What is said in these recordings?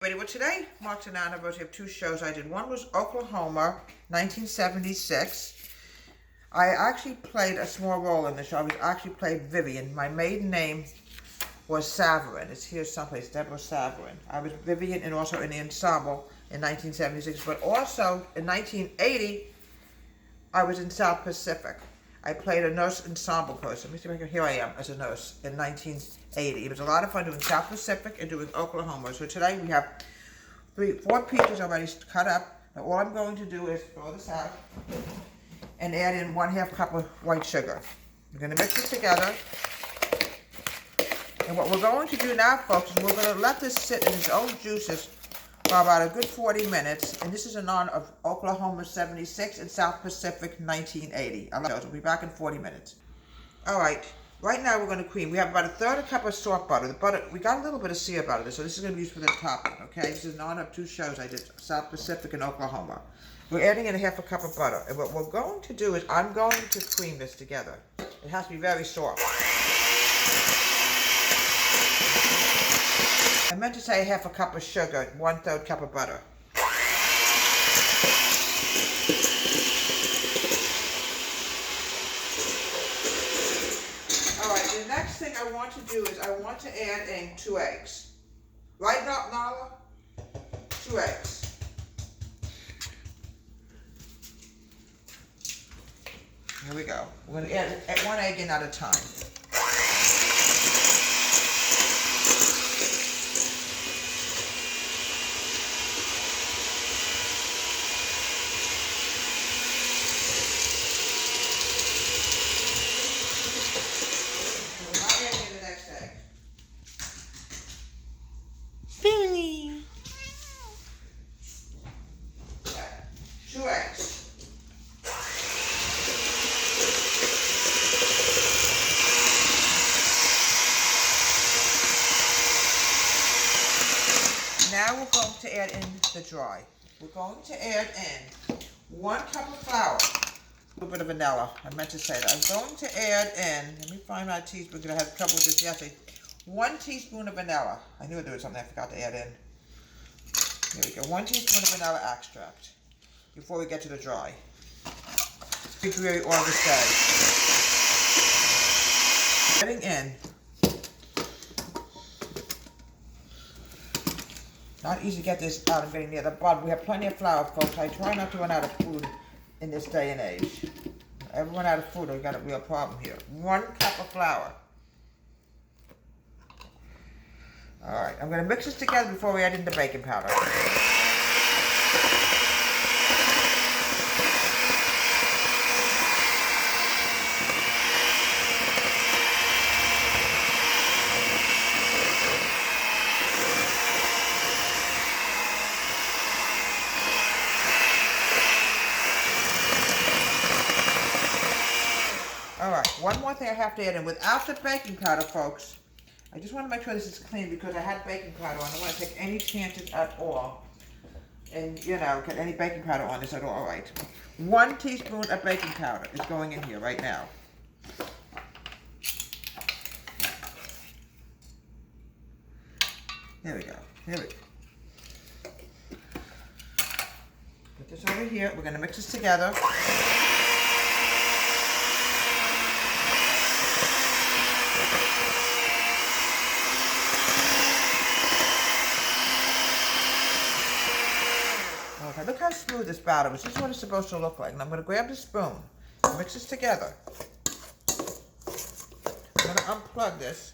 Well, today marks an anniversary of two shows I did. One was Oklahoma, 1976. I actually played a small role in the show. I actually played Vivian. My maiden name was Savarin. It's here someplace, Deborah Savarin. I was Vivian and also in the ensemble in 1976. But also in 1980, I was in South Pacific. I played a nurse ensemble person. Let me see if I can, here I am as a nurse in 1980. It was a lot of fun doing South Pacific and doing Oklahoma. So today we have four peaches already cut up. Now all I'm going to do is throw this out and add in 1/2 cup of white sugar. We're going to mix it together. And what we're going to do now, folks, is we're going to let this sit in its own juices for about a good 40 minutes, and this is in honor of Oklahoma 76 and South Pacific 1980. We'll be back in 40 minutes. Alright, right now we're going to cream. We have about 1/3 cup of soft butter. The butter, we got a little bit of sea butter, so this is going to be used for the topping, okay? This is in honor of two shows I did, South Pacific and Oklahoma. We're adding in 1/2 cup of butter, and what we're going to do is I'm going to cream this together. It has to be very soft. I meant to say 1/2 cup of sugar, 1/3 cup of butter. Alright, the next thing I want to do is I want to add in 2 eggs. Right, Nala? 2 eggs. Here we go. We're going to add 1 egg in at a time. Billy. 2 eggs. Now we're going to add in the dry. We're going to add in 1 cup of flour. A little bit of vanilla. I meant to say that. I'm going to add in, let me find my teaspoon because I had trouble with this yesterday. 1 teaspoon of vanilla. I knew there was something I forgot to add in. Here we go. 1 teaspoon of vanilla extract before we get to the dry. February, August day. Adding in. Not easy to get this out and getting near the bottom. We have plenty of flour, folks. I try not to run out of food in this day and age. If I run out of food, we've got a real problem here. 1 cup of flour. Alright, I'm going to mix this together before we add in the baking powder. Alright, one more thing I have to add in. Without the baking powder, folks, I just want to make sure this is clean because I had baking powder on. I don't want to take any chances at all. And, you know, get any baking powder on this at all. Alright. 1 teaspoon of baking powder is going in here right now. There we go. Here we go. Put this over here. We're going to mix this together. Okay, look how smooth this batter is. This is what it's supposed to look like. And I'm going to grab the spoon, mix this together. I'm going to unplug this,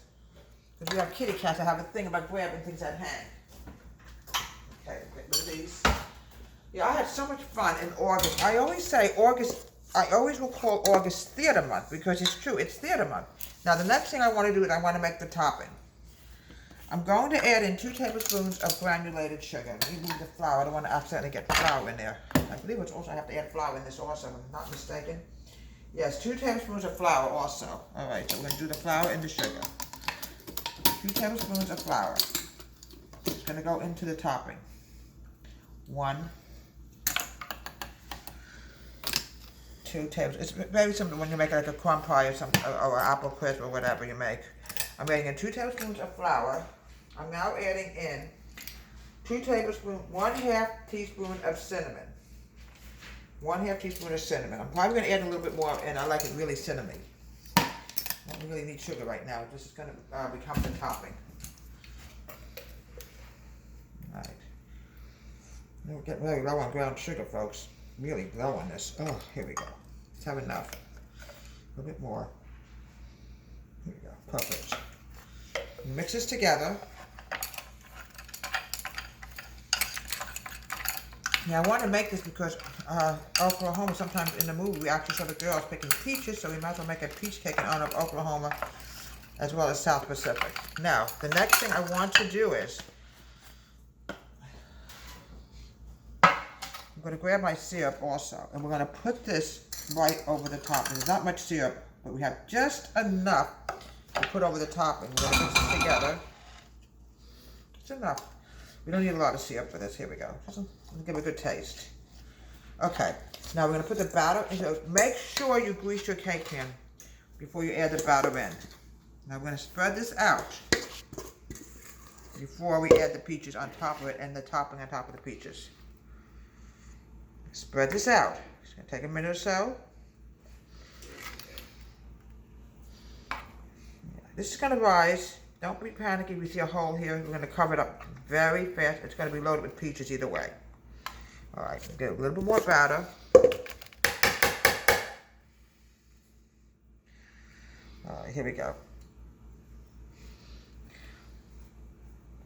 because we have kitty cats that have a thing about grabbing things that hang. Okay, get rid of these. Yeah, I had so much fun in August. I always say August, I always will call August theater month, because it's true, it's theater month. Now the next thing I want to do is I want to make the topping. I'm going to add in 2 tablespoons of granulated sugar. Let me move the flour. I don't want to accidentally get flour in there. I believe it's also, I have to add flour in this also, if I'm not mistaken. Yes, 2 tablespoons of flour also. Alright, so we're going to do the flour and the sugar. 2 tablespoons of flour. It's going to go into the topping. 1, 2 tablespoons. It's very simple when you make like a crumb pie or something, or an apple crisp or whatever you make. I'm adding in 2 tablespoons of flour. I'm now adding in 2 tablespoons, 1/2 teaspoon of cinnamon. 1/2 teaspoon of cinnamon. I'm probably going to add a little bit more, and I like it really cinnamony. I don't really need sugar right now. This is going to become the topping. All right. We're getting very low on ground sugar, folks. Really low on this. Oh, here we go. Let's have enough. A little bit more. Here we go. Perfect. Mix this together. Now I want to make this because Oklahoma, sometimes in the movie we actually saw the girls picking peaches, so we might as well make a peach cake in honor of Oklahoma as well as South Pacific. Now, the next thing I want to do is I'm going to grab my syrup also, and we're going to put this right over the top. There's not much syrup, but we have just enough to put over the top, and we're going to mix this together. Just enough. We don't need a lot of syrup for this. Here we go. Just give it a good taste. Okay, now we're going to put the batter into. Make sure you grease your cake pan before you add the batter in. Now we're going to spread this out before we add the peaches on top of it and the topping on top of the peaches. Spread this out. It's going to take a minute or so. This is going to rise. Don't be panicky if you see a hole here. We're going to cover it up very fast. It's going to be loaded with peaches either way. All right, get a little bit more batter. All right, here we go.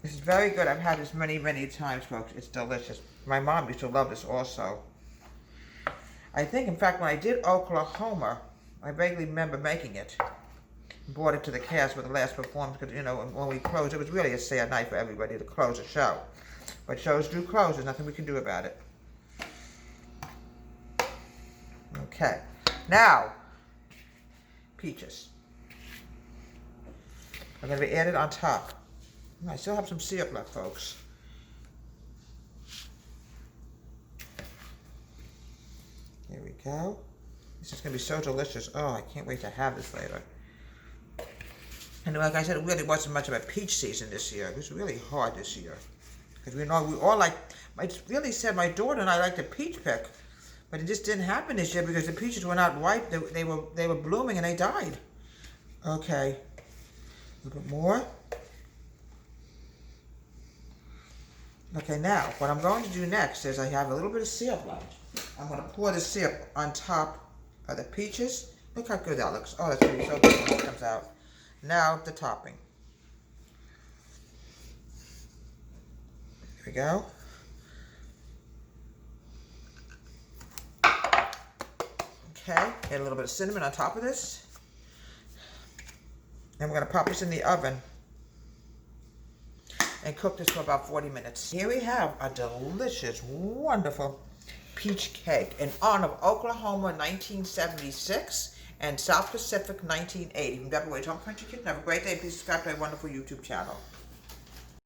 This is very good. I've had this many, many times, folks. It's delicious. My mom used to love this also. I think, in fact, when I did Oklahoma, I vaguely remember making it. Brought it to the cast for the last performance because, you know, when we closed, it was really a sad night for everybody to close a show. But shows do close. There's nothing we can do about it. Okay. Now, peaches are going to be added on top. I still have some syrup left, folks. Here we go. This is going to be so delicious. Oh, I can't wait to have this later. And like I said, it really wasn't much of a peach season this year. It was really hard this year. Because we know we all like, I really said my daughter and I like to peach pick. But it just didn't happen this year because the peaches were not ripe. They were blooming and they died. Okay. A little bit more. Okay, now, what I'm going to do next is I have a little bit of syrup left. I'm going to pour the syrup on top of the peaches. Look how good that looks. Oh, that's going to be so good when it comes out. Now, the topping. Here we go. Okay, add a little bit of cinnamon on top of this. And we're going to pop this in the oven and cook this for about 40 minutes. Here we have a delicious, wonderful peach cake in honor of Oklahoma 1976 and South Pacific 1980. From Deborah Wade's Home Country Kitchen. Have a great day. Please subscribe to my wonderful YouTube channel.